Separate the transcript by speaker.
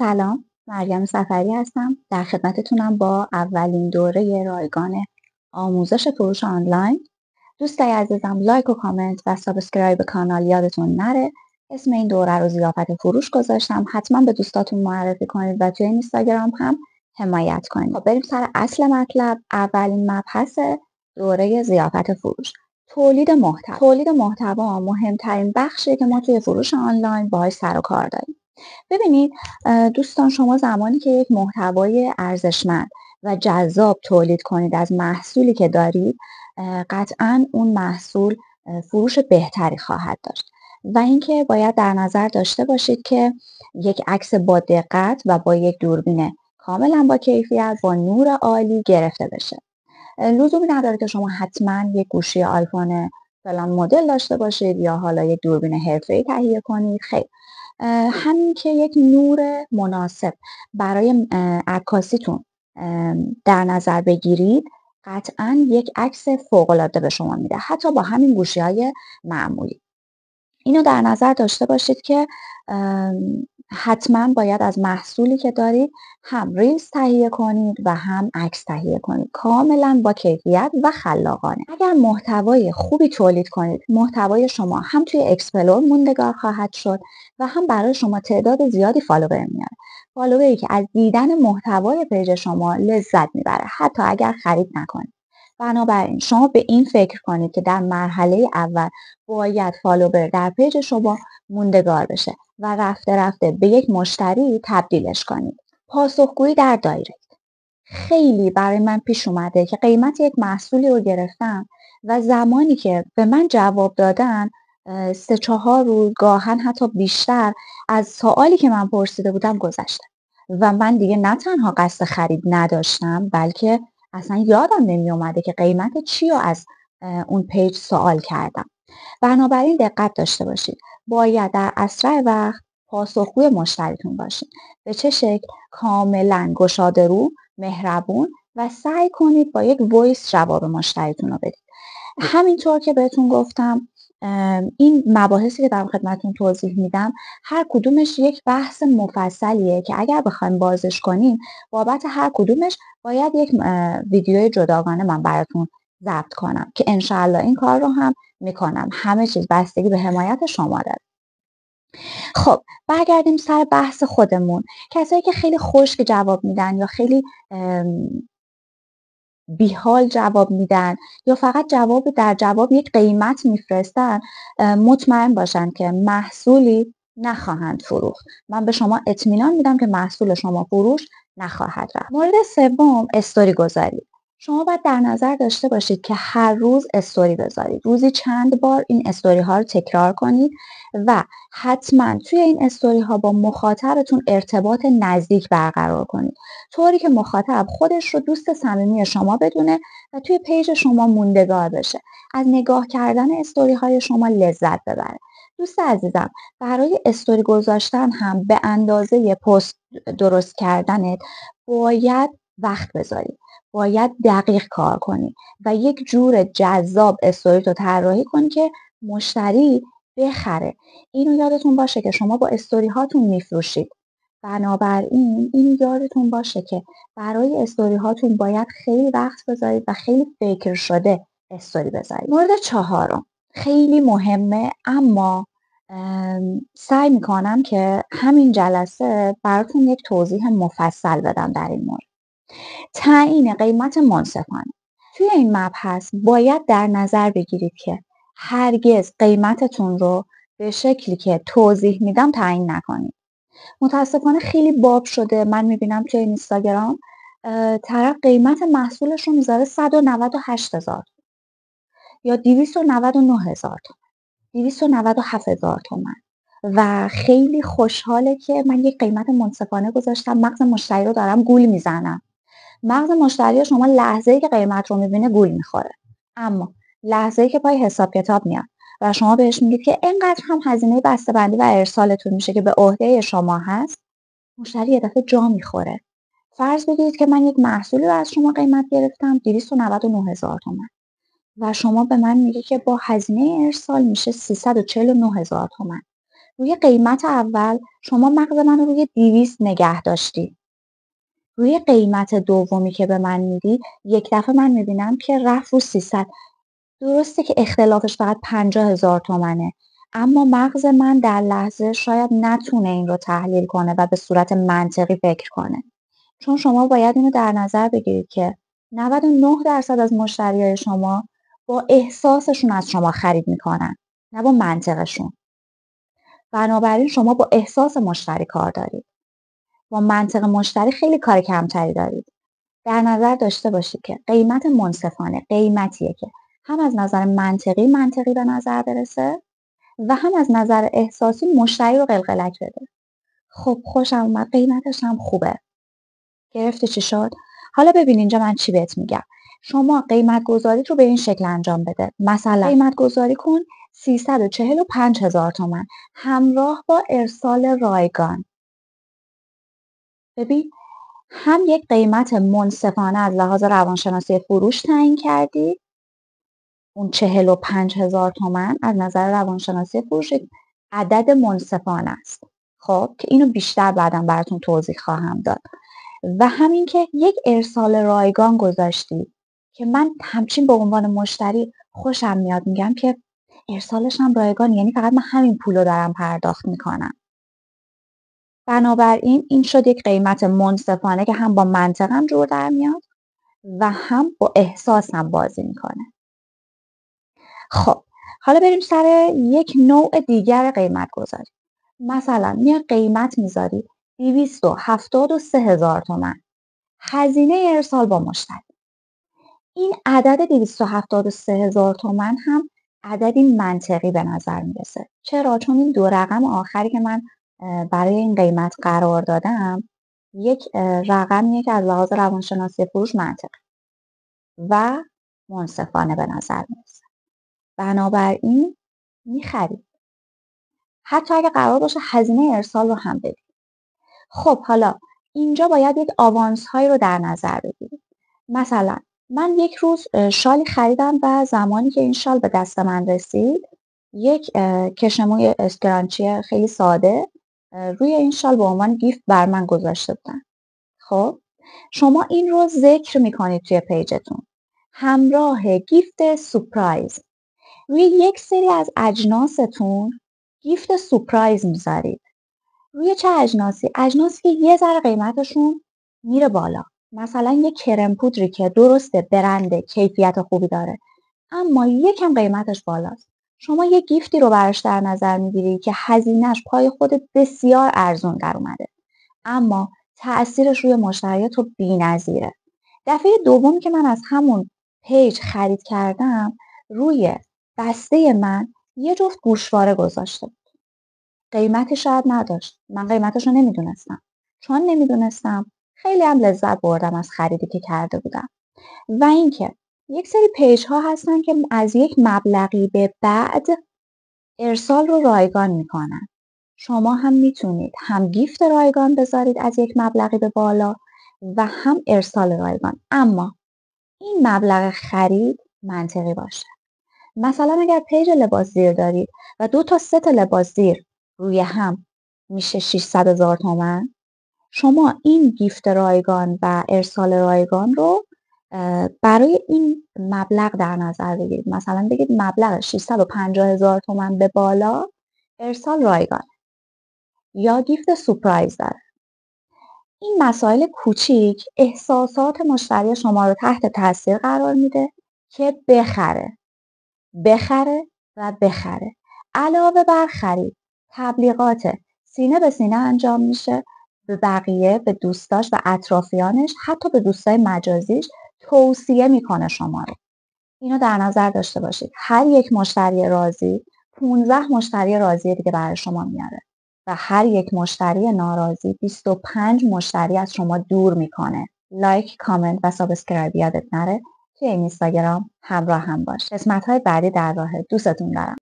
Speaker 1: سلام، مریم سفری هستم. در خدمتتونم با اولین دوره رایگان آموزش فروش آنلاین. دوستای عزیزم، لایک و کامنت و سابسکرایب کانال یادتون نره. اسم این دوره رو ضیافت فروش گذاشتم. حتما به دوستاتون معرفی کنید و توی اینستاگرام هم حمایت کنید. خب بریم سر اصل مطلب. اولین مبحث دوره ضیافت فروش، تولید محتوا. تولید محتوا مهمترین بخشیه که ما توی فروش آنلاین باهاش سر و کار داریم. ببینید دوستان، شما زمانی که یک محتوای ارزشمند و جذاب تولید کنید از محصولی که دارید، قطعا اون محصول فروش بهتری خواهد داشت و اینکه باید در نظر داشته باشید که یک عکس با دقت و با یک دوربین کاملا با کیفیت با نور عالی گرفته بشه. لزومی نداره که شما حتما یک گوشی آیفون فلان مدل داشته باشید یا حالا یک دوربین حرفه‌ای تهیه کنید. خیر، همین که یک نور مناسب برای عکاسیتون در نظر بگیرید، قطعا یک عکس فوق‌العاده به شما میده، حتی با همین گوشی‌های معمولی. اینو در نظر داشته باشید که حتما باید از محصولی که دارید هم ریلز تهیه کنید و هم عکس تهیه کنید، کاملا با کیفیت و خلاقانه. اگر محتوای خوبی تولید کنید، محتوای شما هم توی اکسپلور موندگار خواهد شد و هم برای شما تعداد زیادی فالوور میاره. فالووری که از دیدن محتوای پیج شما لذت میبره، حتی اگر خرید نکنید. بنابراین شما به این فکر کنید که در مرحله اول باید فالوور در پیج شما موندگار بشه و رفته رفته به یک مشتری تبدیلش کنید. پاسخگویی در دایرکت. خیلی برای من پیش اومده که قیمت یک محصولی رو گرفتم و زمانی که به من جواب دادن 3-4 روز، گاهن حتی بیشتر از سوالی که من پرسیده بودم گذشته و من دیگه نه تنها قصد خرید نداشتم، بلکه اصلا یادم نمی اومده که قیمت چی رو از اون پیج سوال کردم. بنابراین دقت داشته باشید. باید در اسرع وقت پاسخگوی مشتریتون باشید. به چه شکل؟ کاملا گشاده رو، مهربون و سعی کنید با یک وایس جواب مشتریتون رو بدید. همینطور که بهتون گفتم، این مباحثی که در خدمتتون توضیح میدم هر کدومش یک بحث مفصلیه که اگر بخوایم بازش کنیم، بابت هر کدومش باید یک ویدیوی جداگانه من براتون ضبط کنم که انشاءالله این کار رو هم میکنم. همه چیز بستگی به حمایت شما داره. خب برگردیم سر بحث خودمون. کسایی که خیلی خشک جواب میدن یا خیلی بیحال جواب میدن یا فقط در جواب یک قیمت میفرستن، مطمئن باشن که محصولی نخواهند فروخت. من به شما اطمینان میدم که محصول شما فروش نخواهد رفت. مورد سوم، استوری گذاری. شما باید در نظر داشته باشید که هر روز استوری بذارید. روزی چند بار این استوری ها رو تکرار کنید و حتما توی این استوری ها با مخاطبتون ارتباط نزدیک برقرار کنید، طوری که مخاطب خودش رو دوست صمیمی شما بدونه و توی پیج شما موندگار بشه، از نگاه کردن استوری های شما لذت ببره. دوست عزیزم، برای استوری گذاشتن هم به اندازه پست درست کردنت باید وقت بذارید، باید دقیق کار کنی و یک جور جذاب استوری رو طراحی کنی که مشتری بخره. اینو یادتون باشه که شما با استوری هاتون میفروشید. بنابراین این یادتون باشه که برای استوری هاتون باید خیلی وقت بذارید و خیلی فکر شده استوری بذارید. مورد چهارم خیلی مهمه، اما سعی میکنم که همین جلسه براتون یک توضیح مفصل بدم در این مورد. تعیین قیمت منصفانه. توی این مبحث باید در نظر بگیرید که هرگز قیمتتون رو به شکلی که توضیح میدم تعیین نکنید. متاسفانه خیلی باب شده، من میبینم توی اینستاگرام طرف قیمت محصولش رو میذاره 198,000 یا 299,000 تومان، 297,000 تومان و خیلی خوشحاله که من یک قیمت منصفانه گذاشتم، مغز مشتری رو دارم گول میزنم. مغز مشتری شما لحظه‌ای که قیمت رو میبینه گول میخوره، اما لحظه‌ای که پای حساب کتاب میاد و شما بهش میگید که اینقدر هم هزینه بسته‌بندی و ارسالتون میشه که به عهده شما هست، مشتری یه دفعه جا میخوره. فرض بگیرید که من یک محصولی رو از شما قیمت گرفتم 299,000 تومان و شما به من میگی که با هزینه ارسال میشه 349,000 تومان. روی قیمت اول شما مغز من رو روی 200 نگه داشتی. روی قیمت دومی که به من میدی یک دفعه من میبینم که رفت رو 300. درسته که اختلافش فقط 50,000 تومنه، اما مغز من در لحظه شاید نتونه این رو تحلیل کنه و به صورت منطقی فکر کنه. چون شما باید اینو در نظر بگیرید که 99% از مشتریای شما با احساسشون از شما خرید میکنن، نه با منطقشون. بنابراین شما با احساس مشتری کار دارید. با منطق مشتری خیلی کار کمتری دارید. در نظر داشته باشید که قیمت منصفانه قیمتیه که هم از نظر منطقی به نظر برسه و هم از نظر احساسی مشتری رو قلقلک بده. خب خوشم اومد، قیمتش هم خوبه. گرفتی چی شد؟ حالا ببین اینجا من چی بهت میگم. شما قیمت گذاری رو به این شکل انجام بده. مثلا قیمت گذاری کن 345,000 تومان همراه با ارسال رایگان. ببین هم یک قیمت منصفانه از لحاظ روانشناسی فروش تعیین کردی، اون 45,000 تومان از نظر روانشناسی فروش عدد منصفانه است. خب که اینو بیشتر بعداً براتون توضیح خواهم داد. و همین که یک ارسال رایگان گذاشتی که من همچین به عنوان مشتری خوشم میاد، میگم که ارسالش هم رایگان، یعنی فقط من همین پولو دارم پرداخت میکنم. بنابراین این شد یک قیمت منصفانه که هم با منطقم جور در میاد و هم با احساسم بازی میکنه. خب حالا بریم سر یک نوع دیگر قیمت گذاری. مثلا میاد قیمت میذاری 273,000 تومان هزینه ارسال با مشتری. این عدد 273,000 تومان هم عددی منطقی به نظر میرسه. چرا؟ چون این دو رقم آخری که من برای این قیمت قرار دادم یک رقمیه که از لحاظ روانشناسی فروش منطقی و منصفانه به نظر میرسه. بنابراین میخرید. حتی اگه قرار باشه هزینه ارسال رو هم بدید. خب حالا اینجا باید یک آوانس هایی رو در نظر بگیرید. مثلا من یک روز شالی خریدم و زمانی که این شال به دست من رسید یک کشموی اسکرانچی خیلی ساده روی این شال به عنوان گیفت بر من گذاشته بودن. خب شما این رو ذکر میکنید توی پیجتون همراه گیفت سورپرایز. روی یک سری از اجناستون گیفت سورپرایز میذارید. روی چه اجناسی؟ اجناسی که یه ذره قیمتشون میره بالا. مثلا یه کرم پودری که درسته برنده کیفیت خوبی داره اما یکم قیمتش بالاست. شما یه گیفتی رو براش در نظر میگیری که هزینهش پای خود بسیار ارزون در اومده اما تأثیرش روی مشتریات بی‌نظیره. دفعه دومی که من از همون پیج خرید کردم روی بسته من یه جفت گوشواره گذاشته. قیمتی شاید نداشت. من قیمتش رو نمیدونستم. چون نمیدونستم خیلی هم لذت بردم از خریدی که کرده بودم. و اینکه یک سری پیج ها هستن که از یک مبلغی به بعد ارسال رو رایگان میکنن. شما هم میتونید هم گیفت رایگان بذارید از یک مبلغی به بالا و هم ارسال رایگان، اما این مبلغ خرید منطقی باشه. مثلا اگر پیج لباس زیر دارید و 2 تا 3 تا لباس زیر روی هم میشه 600,000 تومان، شما این گیفت رایگان و ارسال رایگان رو برای این مبلغ در نظر بگیرید. مثلا بگید مبلغ 650,000 تومان به بالا ارسال رایگان یا گیفت سورپرایز داره. این مسائل کوچیک احساسات مشتری شما رو تحت تاثیر قرار میده که بخره و بخره. علاوه بر خرید تبلیغات سینه به سینه انجام میشه، به بقیه، به دوستاش و اطرافیانش، حتی به دوستای مجازیش توصیه میکنه شما رو. اینو در نظر داشته باشید. هر یک مشتری راضی 15 مشتری راضی دیگه برای شما میاره و هر یک مشتری ناراضی 25 مشتری از شما دور میکنه. لایک، کامنت و سابسکرایب یادت نره. توی این اینستاگرام همراه هم باش. قسمت‌های بعدی در راهه. دوستتون دارم.